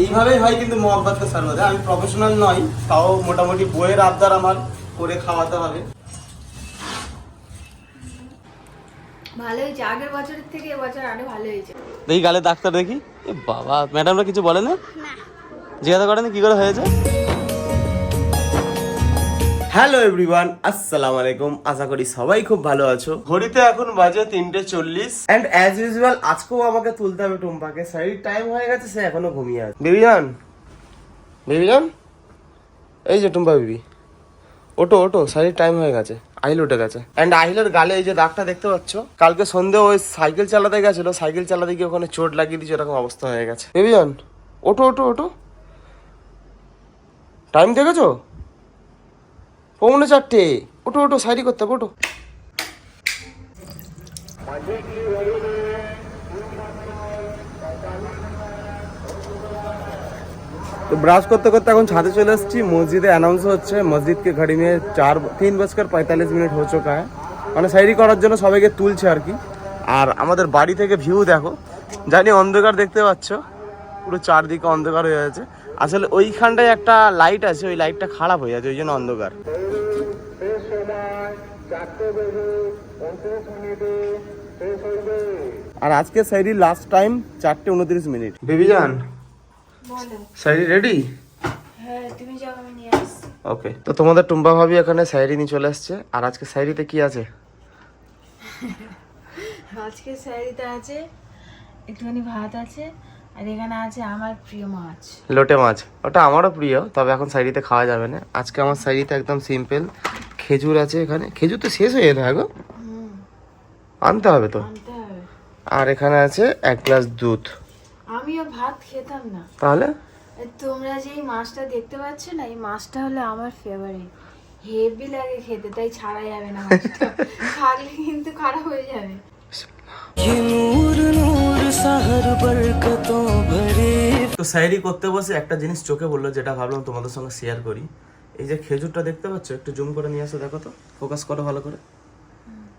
এইভাবেই হয় কিন্তু মহব্বতকে সারমধ্যে। আমি প্রফেশনাল নই, তাও মোটামুটি বইয়ের আবদার আমার করে খাওয়াতে হবে। ভালো হয়েছে, আগের বছরের থেকে এবছর আরো ভালো হয়েছে। দেখি গালে ডাক্তার দেখি। এ বাবা, ম্যাডামরা কিছু বলে না? জিজ্ঞাসা করেন কি করে হয়েছে? হ্যালো এভরিওয়ান, আসসালামু আলাইকুম। আশা করি সবাই খুব ভালো আছো। ঘড়িতে এখন বাজে 3:40 এন্ড অ্যাজ ইউজুয়াল আজকেও আমাকে তুলতে হবে টুম্পাকে। শাড়ির টাইম হয়ে গেছে, সে এখনো ঘুমিয়ে আছে। বেবিজান, বেবিজান, এই যে টুম্পা বেবি, ওটো ওটো, শাড়ির টাইম হয়ে গেছে। আহিল উঠে গেছে। এন্ড আহিলের গালে এই যে দাগটা দেখতে পাচ্ছ, কালকে সন্ধ্যে ওই সাইকেল চালাতে গেছিল, সাইকেল চালাতে গিয়ে ওখানে চোট লাগিয়ে দিয়েছে, এরকম অবস্থা হয়ে গেছে। বেবিজান, ওটো ওটো ওটো, টাইম দেখেছো? 4:45। ওটো ওটো, সাইডি করতে হবে, ওটো। তো ব্রাশ করতে করতে এখন ছাদে চলে এসেছি। মসজিদে অ্যানাউন্স হচ্ছে মসজিদ কে ঘড়ি में 3:45 हो चुका है। মানে সাইডি করার জন্য সবাইকে তুলছে আর কি। আর আমাদের বাড়ি থেকে ভিউ দেখো, জানি অন্ধকার দেখতে পাচ্ছ, পুরো চারদিকে অন্ধকার হয়ে আছে। আসলে ওইখানটায় একটা লাইট আছে, ওই লাইটটা খারাপ হয়ে যাচ্ছে, ওই জন্য অন্ধকার। আর আজকে সাইডি লাস্ট টাইম 4:29। বেবিজান, বলো। সাইডি রেডি? হ্যাঁ, তুমি যাও, আমি নিয়ে আসছি। ওকে, তো তোমাদের টুম্পা ভাবি এখানে সাইডি নিয়ে চলে আসছে। আর আজকে সাইডিতে কি আছে? আজকে শাড়িতে আছে একটুখানি ভাত আছে, আর এখানে আছে আমার প্রিয় মাছ। লোটে মাছ, ওটা আমারও প্রিয়, তবে এখন সাইডিতে খাওয়া যাবে না। আজকে আমার সাইডিতে একদম সিম্পল। খেজুর আছে এখানে, খেজুর তো শেষ হয়ে যেতে হবে, আনতে হবে তো। আনতে হবে। আর এখানে আছে 1 গ্লাস দুধ। আমিও ভাত খেতাম না, তাহলে তোমরা যে এই মাছটা দেখতে পাচ্ছ না, এই মাছটা হলো আমার ফেভারিট। হেভি লাগে খেতে, তাই ছাড়া যাবে না মাছটা। খাগলে কিন্তু খারাপ হয়ে যাবে। তো সাইডি করতে বসে একটা জিনিস চোখে বললো, যেটা ভাবলাম তোমাদের সঙ্গে শেয়ার করি। এই যে খেজুরটা দেখতে পাচ্ছ, একটু জুম করে নিয়ে আসো, দেখো তো, ফোকাস করো ভালো করে,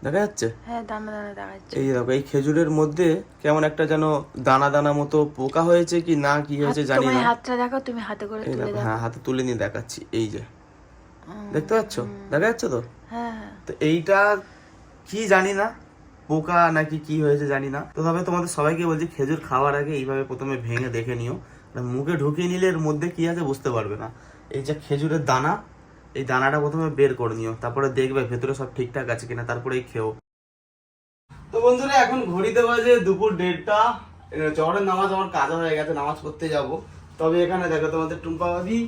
দেখা যাচ্ছে? হ্যাঁ, দানা দানা দেখাচ্ছে। এই দেখো, এই খেজুরের মধ্যে কেমন একটা যেন দানা দানা মতো পোকা হয়েছে কি না কি হয়েছে জানি তোমার না। হাতটা দেখো, তুমি হাতে করে এই তুলে দেখো, দেখো। হ্যাঁ হাতে তুলে নিয়ে দেখাচ্ছি। এই যে দেখতে পাচ্ছ, দেখা যাচ্ছে তো? হ্যাঁ হ্যাঁ। তো এইটা কি জানি না, পোকা নাকি কি হয়েছে জানি না। তো তবে তোমাদের সবাইকে বলছি, খেজুর খাওয়ার আগে এইভাবে প্রথমে ভেঙে দেখে নিও। মুখে ঢুকিয়ে নিলে এর মধ্যে কি আছে বুঝতে পারবে না। এই যে খেজুরের দানা, এই দানাটা প্রথমে বের করে নিও, তারপরে দেখবে ভেতরে সব ঠিকঠাক আছে কিনা, তারপরেই খেও। তো বন্ধুরা, এখন ঘড়িতে বাজে দুপুর 1:30। জহরের নামাজ আমার কাজা হয়ে গেছে, নামাজ পড়তে যাব। তবে এখানে দেখো তোমাদের টুম্পা ভাবি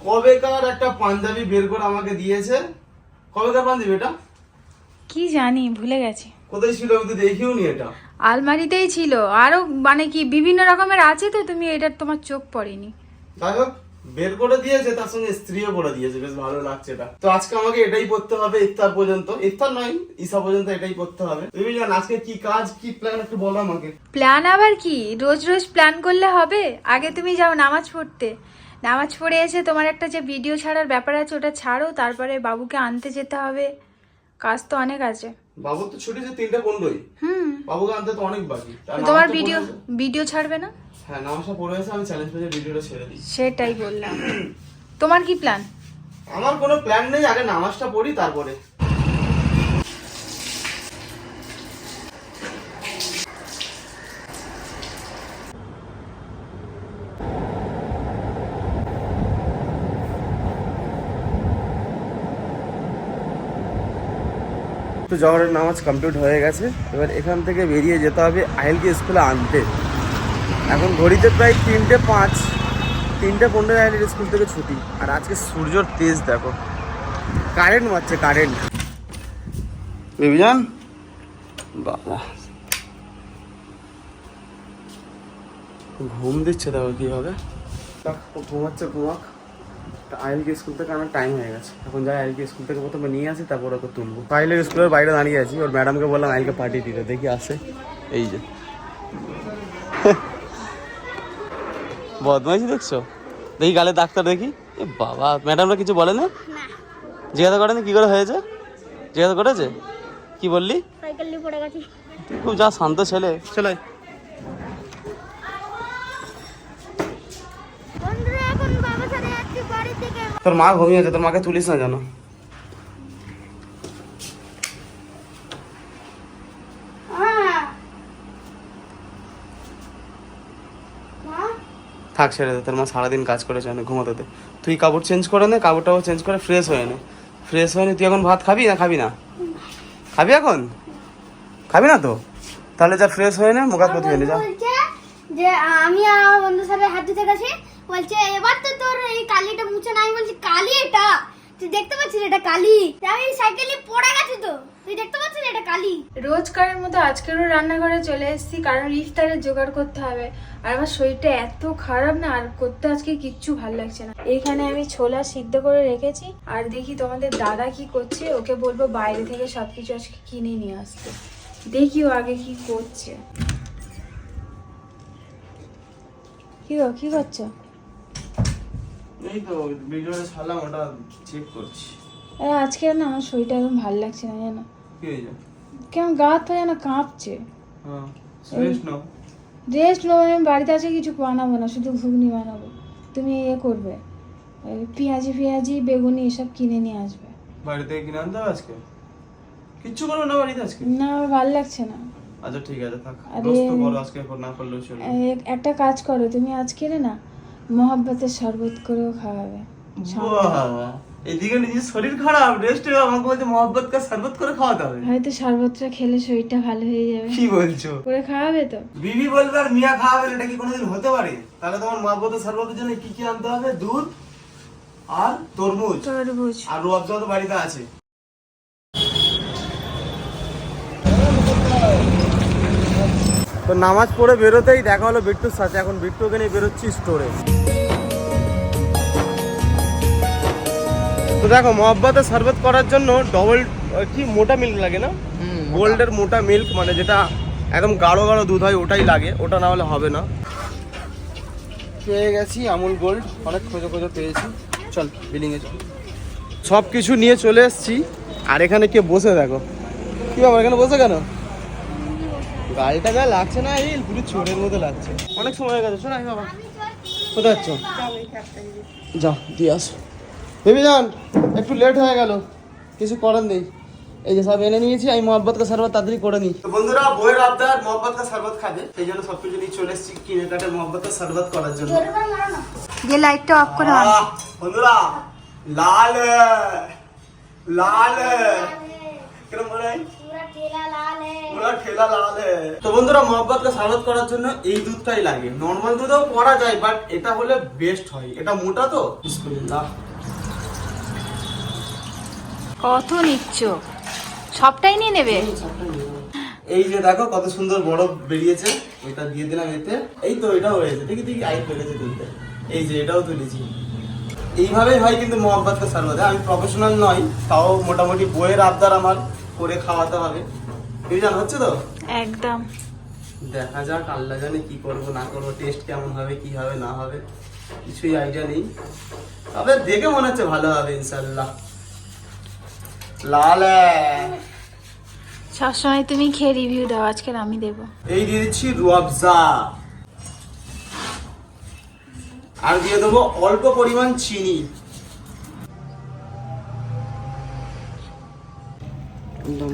কবেকার একটা পাঞ্জাবি বের করে আমাকে দিয়েছে। কবেকার পাঞ্জাবি এটা? কি জানি, ভুলে গেছি। কোথায় ছিল, আমি তো দেখিও নি এটা। আলমারিতেই ছিল, আরো মানে কি বিভিন্ন রকমের আছে, তো তুমি এটা তোমার চোখ পড়েনি। যাই হোক, বের করে দিয়েছে, তার সঙ্গে স্ত্রীও করে দিয়েছে, বেশ ভালো লাগছে এটা। তো আজকে আমাকে এটাই পড়তে হবে ইফতার পর্যন্ত, ইফতার নয় ঈশা পর্যন্ত এটাই পড়তে হবে। তুমি জান আজকে কি কাজ কি প্ল্যান একটু বলো আমাকে। প্ল্যান আবার কি, রোজ রোজ প্ল্যান করলে হবে? আগে তুমি যাও নামাজ পড়তে, নামাজ পড়ে এসে তোমার একটা যে ভিডিও ছাড়ার ব্যাপার আছে ওটা ছাড়ো, তারপরে বাবুকে আনতে যেতে হবে, কাজ তো অনেক আছে। বাবু তো ছুটি যে 3:15। বাবুকে আনতে তো অনেক বাকি। তোমার ভিডিও ছাড়বে না? হ্যাঁ, নামাজটা পড়ে এসে আমি চ্যালেঞ্জ পেজে ভিডিওটা ছেড়ে দিই। সেটাই বললাম। তোমার কি প্ল্যান? আমার কোনো প্ল্যান নেই, আগে নামাজটা পড়ি তারপরে। তো জহরের নামাজ কমপ্লিট হয়ে গেছে, এবার এখান থেকে বেরিয়ে যেতে হবে আহিলকে স্কুলে আনতে। এখন ঘড়িতে প্রায় 3:05, 3:15 আহিলের স্কুল থেকে ছুটি। আর আজকে সূর্যর তেজ দেখো, কারেন্ট মারছে, কারেন্ট। বেবিজান, বাবা ঘুম দিচ্ছে, দেখো কিভাবে ঘুমাচ্ছে, ঘুমাক। আইএলকে স্কুল থেকে আমার টাইম হয়ে গেছে, এখন যাই আইএলকে স্কুল থেকে প্রথমে নিয়ে আসি, তারপর ওকে তুলবো। আইএলের স্কুলের বাইরে দাঁড়িয়ে আছি, ওর ম্যাডামকে বললাম আইএলকে পাঠিয়ে দিতে, দেখি আসে। এই যে বদমাইশি দেখছো, দেখি গালে ডাক্তার দেখি। এ বাবা, ম্যাডামরা কিছু বলে না? জিজ্ঞাসা করেনি কি করে হয়েছে? জিজ্ঞাসা করেছে? কি বললি? সাইকেল নিয়ে পড়ে গেছি। তুই খুব যা শান্ত ছেলে। চলে তোর মা ঘুমিয়েছে, তোর মাকে তুলিস না জানো। থাক ছেড়ে দে, তোর মা সারাদিন কাজ করেছে, অনেক ঘুমোতে দে। তুই কাপড় চেঞ্জ করে নে, কাপড়টাও চেঞ্জ করে ফ্রেশ হয়ে নে। ফ্রেশ হয়ে নে, তুই এখন ভাত খাবি না খাবি না? খাবি এখন? খাবি না তো? তাহলে যা ফ্রেশ হয়ে নে, মুখ হাত ধুয়ে নে যা। বলছে যে আমি আর আমার বন্ধুর সাথে হাত ধুতে গেছি, বলছে এবার তো তোর এই কালিটা মুছে নাই। বলছি কালি এটা? তুই দেখতে পাচ্ছিস এটা কালি? আমি সাইকেলে পড়ে গেছে তো, তুই দেখতে পাচ্ছিস এটা কালি? রোজকারের মতো আজকেরও রান্নাঘরে চলে এসেছি, কারণ ইফতারের জোগাড় করতে হবে। আর আমার শরীরটা এত খারাপ না, আর করতে আজকে কিচ্ছু ভালো লাগছে না। এইখানে আমি ছোলা সিদ্ধ করে রেখেছি, আর দেখি তোমাদের দাদা কি করছে। ওকে বলবো বাইরে থেকে সবকিছু আজকে কিনে নিয়ে আসতে। দেখি ও আগে কি করছে। কি গো, কি করছো? এই তো ভিডিওটা ছাড়লাম, ওটা চেক করছি। আজকে না আমার শরীরটা একদম ভালো লাগছে না, জানো? কি হয়েছে? কেমন গা হাত পা যেন কাঁপছে। হ্যাঁ, রেস্ট নাও। রেস্ট নেবো, আমি বাড়িতে আছে কিছু বানাবো না, শুধু ঘুগনি বানাবো। তুমি করবে পেঁয়াজি বেগুনি এসব কিনে নিয়ে আসবে। বাড়ি থেকে কিনে আনতে হবে আজকে? কিচ্ছু করবে না বাড়িতে আজকে? না, আমার ভালো লাগছে না। আচ্ছা ঠিক আছে, থাক। আরে, রোজ তো করো, আজকে না করলেও চলবে। একটা কাজ করো, তুমি আজকে না মহব্বতের শরবত করেও খাওয়াবে। বাহ, এদিকে নিজের শরীর খারাপ, রেস্ট হবে, আমাকে বলছে মহব্বত কা শরবত করে খাওয়াতে হবে। হয়তো শরবতটা খেলে শরীরটা ভালো হয়ে যাবে। কি বলছো? করে খাওয়াবে তো? বিবি বলবে আর মিয়া খাওয়াবে, এটা কি কোনোদিন হতে পারে? তাহলে তোমার মহব্বতের শরবতের জন্য কি কি আনতে হবে? দুধ আর তরমুজ আর রুয়াবজা তো বাড়িতে আছে। তো নামাজ পড়ে বেরোতেই দেখা হলো বিট্টুর সাথে। এখন বিট্টুকে নিয়ে বেরোচ্ছি স্টোরে। তো দেখো, মহব্বতের শরবত করার জন্য ডবল কি মোটা মিল্ক লাগে না? গোল্ডের মোটা মিল্ক, মানে যেটা একদম গাঢ় গাঢ় দুধ হয়, ওটাই লাগে। ওটা না হলে হবে না। পেয়ে গেছি আমুল গোল্ড, অনেক খোঁজো খোঁজো পেয়েছি। চল বিলিংয়ে চল। সব কিছু নিয়ে চলে এসেছি, আর এখানে কে বসে দেখো। কি বাবা, এখানে বসে কেন? গাড়িটা গায়ে লাগছে না, এই পুরো চোরের মতো লাগছে। অনেক সময় হয়ে গেছে, শোনা বাবা। কোথায় যাচ্ছ? যাও দিয়ে আসো। ভেবে যান, একটু লেট হয়ে গেল, কিছু করার নেই। এই যে সব এনে নিয়েছি, আমি মহব্বত কা শরবত তাড়াতাড়ি করে নিই। তো বন্ধুরা, বইয়ের আবদার মহব্বত কা শরবত খাবে, সেই জন্য সবকিছু নিয়ে চলে এসেছি কিনে কাটে মহব্বত কা শরবত করার জন্য। যে লাইটটা অফ করে বন্ধুরা, লাল লাল কিরম বলে? পুরা ঠেলা লাল है, পুরা ঠেলা লাল है। তো বন্ধুরা, মহব্বত কা শরবত করার জন্য এই দুধটাই লাগে। নরমাল দুধও করা যায়, বাট এটা হলে বেস্ট হয়। এটা মোটা তো। বিসমিল্লাহ। কত নিচ্ছ? সবটাই নিয়ে নেবে? এই যে দেখো কত সুন্দর বরফ বেরিয়েছে, এটা দিয়ে দিলাম এতে। এই তো এটাও হয়েছে, দেখি দেখি আই পেরেছে তুলতে। এই যে এটাও তুলেছি। এইভাবেই হয় কিন্তু মহব্বত কা শরবত। আমি প্রফেশনাল নই, তাও মোটামুটি বইয়ের আবদার আমার করে খাওয়াতে হবে। তুমি জানো, হচ্ছে তো? একদম। দেখা যাক, আল্লাহ জানে কি করবো না করবো, টেস্ট কেমন হবে কি হবে না হবে কিছুই আইডিয়া নেই। তবে দেখে মনে হচ্ছে ভালো হবে ইনশাল্লাহ। লাল সবসময় তুমি খেয়ে রিভিউ দাও, আজকে আমি দেবো। এই দিয়ে দিচ্ছি রুয়াবজা, আর দিয়ে দেবো অল্প পরিমাণ চিনি। তো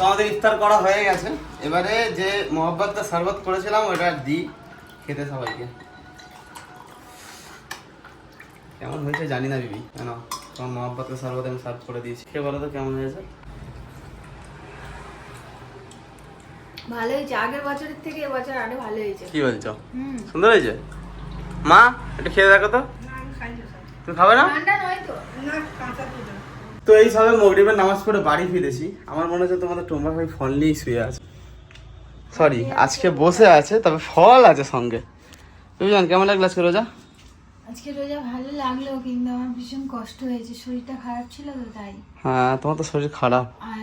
আমাদের ইফতার করা হয়ে গেছে। এবারে যে মহব্বতটা শরবত করেছিলাম ওটা দিই খেতে সবাইকে। কেমন হয়েছে জানি না বিবি, কেন তোমার মহব্বতটা শরবত আমি সার্ভ করে দিয়েছি। কে বলো তো কেমন হয়েছে? ভালো হয়েছে, আগের বছরের থেকে এবছর আরো ভালো হয়েছে। কি বলছো? সুন্দর হয়েছে? মা একটু খেয়ে দেখো তো। তুমি খাবে না? তো এই সবে মগরিবের নামাজ পড়ে বাড়ি ফিরেছি। আমার মনে হচ্ছে তোমাদের টোম্বা ভাই ফল নিয়েই শুয়ে আছে। সরি, আজকে বসে আছে, তবে ফল আছে সঙ্গে। তুমি জান কেমন লাগলো আজকে রোজা? আজকে রোজা ভালো লাগলো, কিন্তু আমার ভীষণ কষ্ট হয়েছে, শরীরটা খারাপ ছিল তো তাই। হ্যাঁ, তোমার তো শরীর খারাপ। আর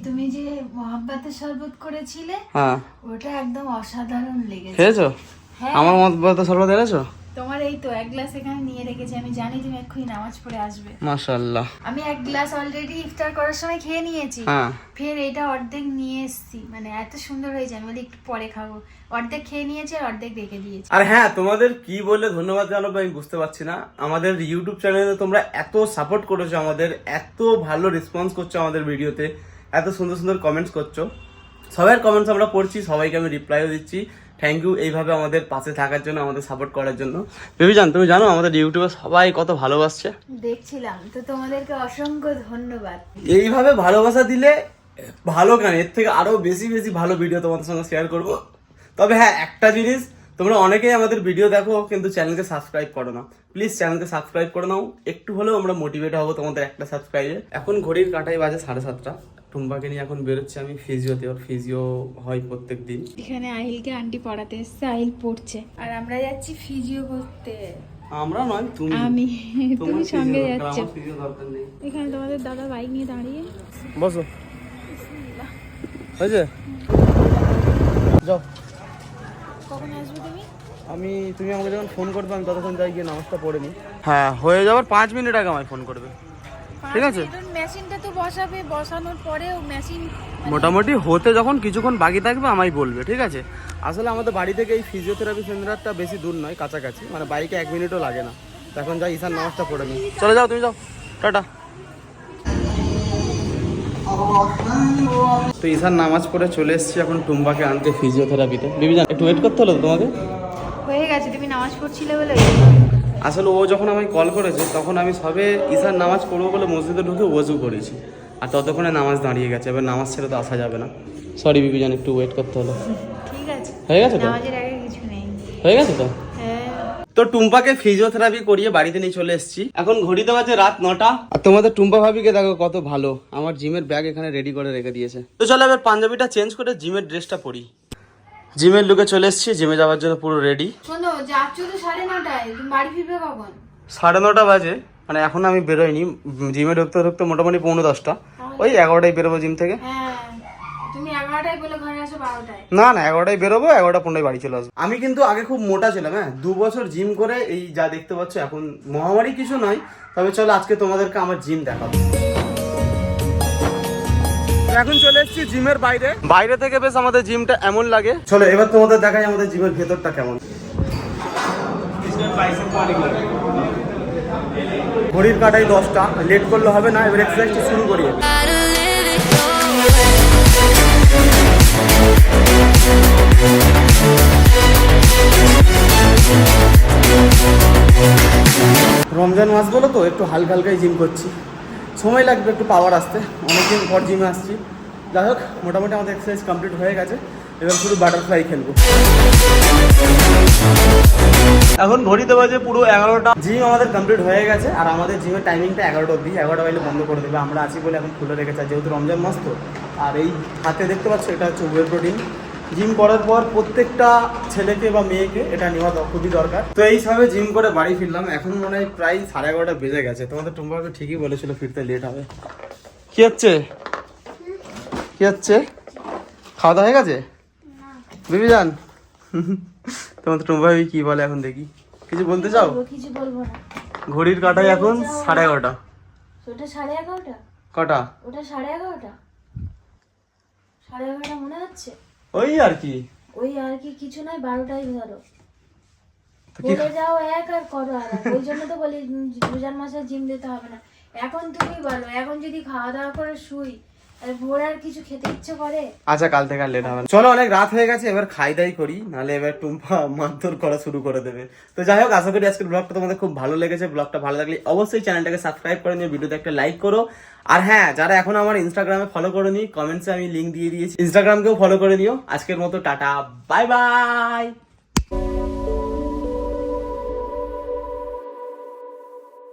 তুমি যে মহাব্বতের শরবত করেছিলে, হ্যাঁ, ওটা একদম অসাধারণ লেগেছে। খেয়েছো? হ্যাঁ। আমার মহব্বতের শরবত এনেছো? তোমার এই তো এক গ্লাস এখানে নিয়ে রেখেছি, আমি জানি তুমি এক্ষুনি নামাজ পড়ে আসবে। মাশাআল্লাহ। আমি এক গ্লাস অলরেডি ইফতার করার সময় খেয়ে নিয়েছি। হ্যাঁ। ফের এটা অর্ধেক নিয়ে এসেছি, মানে মানে এত সুন্দর হয়েছে, আমি বলি একটু পরে খাবো। অর্ধেক খেয়ে নিয়েছে, অর্ধেক রেখে দিয়েছে। আর হ্যাঁ, তোমাদের কি বলে ধন্যবাদ জানাবো আমি বুঝতে পারছি না। আমাদের ইউটিউব চ্যানেলে তোমরা এত সাপোর্ট করেছো, আমাদের এত ভালো রেসপন্স করছো আমাদের ভিডিওতে, এত সুন্দর সুন্দর কমেন্টস করছো। সবার কমেন্টস আমরা পড়ছি, সবাইকে আমি রিপ্লাইও দিচ্ছি। থ্যাংক ইউ এইভাবে আমাদের পাশে থাকার জন্য, আমাদের সাপোর্ট করার জন্য। বেবিজান, তুমি জানো আমাদের ইউটিউবে সবাই কত ভালোবাসছে? দেখছিলাম তো, তোমাদেরকে অসংখ্য ধন্যবাদ। এইভাবে ভালোবাসা দিলে ভালো গান, এর থেকে আরো বেশি বেশি ভালো ভিডিও তোমাদের সঙ্গে শেয়ার করবো। তবে হ্যাঁ, একটা জিনিস, তোমরা অনেকেই আমাদের ভিডিও দেখো কিন্তু চ্যানেলকে সাবস্ক্রাইব করো না। প্লিজ চ্যানেলকে সাবস্ক্রাইব করে নাও, একটু হলেও আমরা মোটিভেট হবো তোমাদের একটা সাবস্ক্রাইবে। এখন ঘড়ির কাঁটাই বাজে 7:30। টুম্পাকে নিয়ে এখন বেরোচ্ছে আমি ফিজিওতে, ওর ফিজিও হয় প্রত্যেক দিন। এখানে আহিলকে আন্টি পড়াতে এসছে, আহিল পড়ছে, আর আমরা যাচ্ছি ফিজিও করতে। আমরা নয়, তুমি। আমি, তোমার তুমি physio সঙ্গে দরকার, যাচ্ছ। আমার physio দরকার নেই। এখানে তোমাদের দাদা বাইক নিয়ে দাঁড়িয়ে। বসো, হয়েছে? যাও। কখন আসবে তুমি? তুমি আমাকে যখন ফোন করবে আমি ততক্ষণ যাই গিয়ে নামাজটা পড়ে নিই। হ্যাঁ, হয়ে যাবার 5 মিনিট আগে আমায় ফোন করবে, ঠিক আছে? মেশিনটা তো বসাবে, বসানোর পরেও মেশিন মোটামুটি হতে যখন কিছুক্ষণ বাকি থাকবে আমায় বলবে, ঠিক আছে? আসলে আমাদের বাড়ি থেকে এই ফিজিওথেরাপি সেন্টারটা বেশি দূর নয়, কাছাকাছি, মানে বাইকে 1 মিনিটও লাগে না। এখন যাই ঈশান নামাজটা পড়ে নিই। চলে যাও, তুমি যাও, টাটা। তো ঈশান নামাজ পড়ে চলে এসেছি এখন টুম্বাকে আনতে ফিজিওথেরাপিতে। বিবিজান, একটু ওয়েট করতে হলো তো তোমাকে? হয়ে গেছে, তুমি নামাজ পড়ছিলে বলে। আসলে ও যখন আমায় কল করেছে তখন আমি সবে ঈশান নামাজ পড়বো বলে মসজিদে ঢুকে ওযু করেছি, আর ততক্ষণে নামাজ দাঁড়িয়ে গেছে। এবার নামাজ ছেড়ে তো আসা যাবে না। সরি বিবিজান, একটু ওয়েট করতে হলো। ঠিক আছে, হয়ে গেছে তো? নামাজের আগে কিছু নেই। হয়ে গেছে তো? হ্যাঁ। তো টুম্পাকে ফিজিওথেরাপি করিয়ে বাড়িতে নিয়ে চলে এসেছি। এখন ঘড়িতে বাজে রাত 9টা। আর তোমাদের টুম্পা ভাবিকে দেখো কত ভালো, আমার জিমের ব্যাগ এখানে রেডি করে রেখে দিয়েছে। তো চলো এবার পাঞ্জাবিটা চেঞ্জ করে জিমের ড্রেসটা পরি। জিমের লুকে চলে এসেছি, জিমে যাওয়ার জন্য পুরো রেডি। শোনো, যাচ্ছ তো 9:30টায়, তুমি বাড়ি ফিরবে কখন? 9:30 বাজে, মানে এখন আমি বেরোইনি। জিমে ঢুকতে ঢুকতে মোটামুটি 9:45। ওই 11টায় বেরোবো জিম থেকে। হ্যাঁ, তুমি 11টায় বলে ঘরে আসো 12টায়। না না, 11টায় বেরোবো, 11:15 বাড়ি চলে আসবো। আমি কিন্তু আগে খুব মোটা ছিলাম, হ্যাঁ, 2 বছর জিম করে এই যা দেখতে পাচ্ছ এখন। মহামারী কিছু নয়, তবে চলো আজকে তোমাদেরকে আমার জিম দেখাবো। এখন চলে এসেছি জিমের বাইরে। বাইরে থেকে বেশ আমাদের জিমটা এমন লাগে। চলো এবার তোমাদের দেখাই আমাদের জিমের ভেতরটা কেমন। ঘড়ির কাটাই 10টা, লেট করলে হবে না। এবার এক্সারসাইজটা শুরু করি। রমজান মাস বলো তো একটু হালকা হালকাই জিম করছি, সময় লাগবে একটু পাওয়ার আসতে, অনেকদিন পর জিমে আসছি। যাই হোক, মোটামুটি আমাদের এক্সারসাইজ কমপ্লিট হয়ে গেছে, এবার শুধু বাটারফ্লাই খেলবো। এখন ঘড়িতে বাজে পুরো 11টা। জিম আমাদের কমপ্লিট হয়ে গেছে, আর আমাদের জিমের টাইমিংটা 11টা অবধি। 11টা বাইলে বন্ধ করে দেবে, আমরা আছি বলে এখন খুলে রেখেছে, যেহেতু রমজান মাস তো। আর এই হাতে দেখতে পাচ্ছ, এটা হচ্ছে ওয়ে প্রোটিন। জিম করার পর প্রত্যেকটা ছেলেকে বা মেয়েকে এটা নেওয়া খুবই দরকার। তো এইভাবে জিম করে বাড়ি ফিরলাম, এখন মনে হয় প্রায় 11:30 বেজে গেছে। তোমাদের টুম্বাকে ঠিকই বলেছিল ফিরতে লেট হবে। কি হচ্ছে? কি হচ্ছে? খাওয়া দাওয়া হয়ে গেছে বিবিজান? তোমাদের টুম্বা ভাবি কি বলে এখন দেখি, কিছু বলতে চাও? কিছু বলবো না। ঘড়ির কাটাই এখন 11:30। ওটা 11:30? কটা? ওটা 11:30? 11:30 মনে হচ্ছে? ওই আর কি, ওই আর কি কিছু নয়, 12টাই ধরো। তো কি বলে যাও এক আর করো আর এক। ওই জন্য তো বলি রোজার মাসে জিম দিতে হবে না। এখন তুমি বলো, এখন যদি খাওয়া দাওয়া করে শুই, আর ভোর আর কিছু খেতে ইচ্ছে করে? আচ্ছা, কাল থেকে আর লেট হবে না। চলো, অনেক রাত হয়ে গেছে, এবার খাই দাই করি, নাহলে এবার টুম্পা মারধর করা শুরু করে দেবে। তো যাই হোক, আশা করি আজকের ব্লগটা তোমাদের খুব ভালো লেগেছে। ব্লগটা ভালো লাগলে অবশ্যই চ্যানেলটাকে সাবস্ক্রাইব করে নিও, ভিডিওতে একটা লাইক করো। আর হ্যাঁ, যারা এখন আমার ইনস্টাগ্রামে ফলো করে নি, কমেন্টসে আমি লিঙ্ক দিয়ে দিয়েছি, ইনস্টাগ্রামকেও ফলো করে নিও। আজকের মতো টাটা, বাই বাই।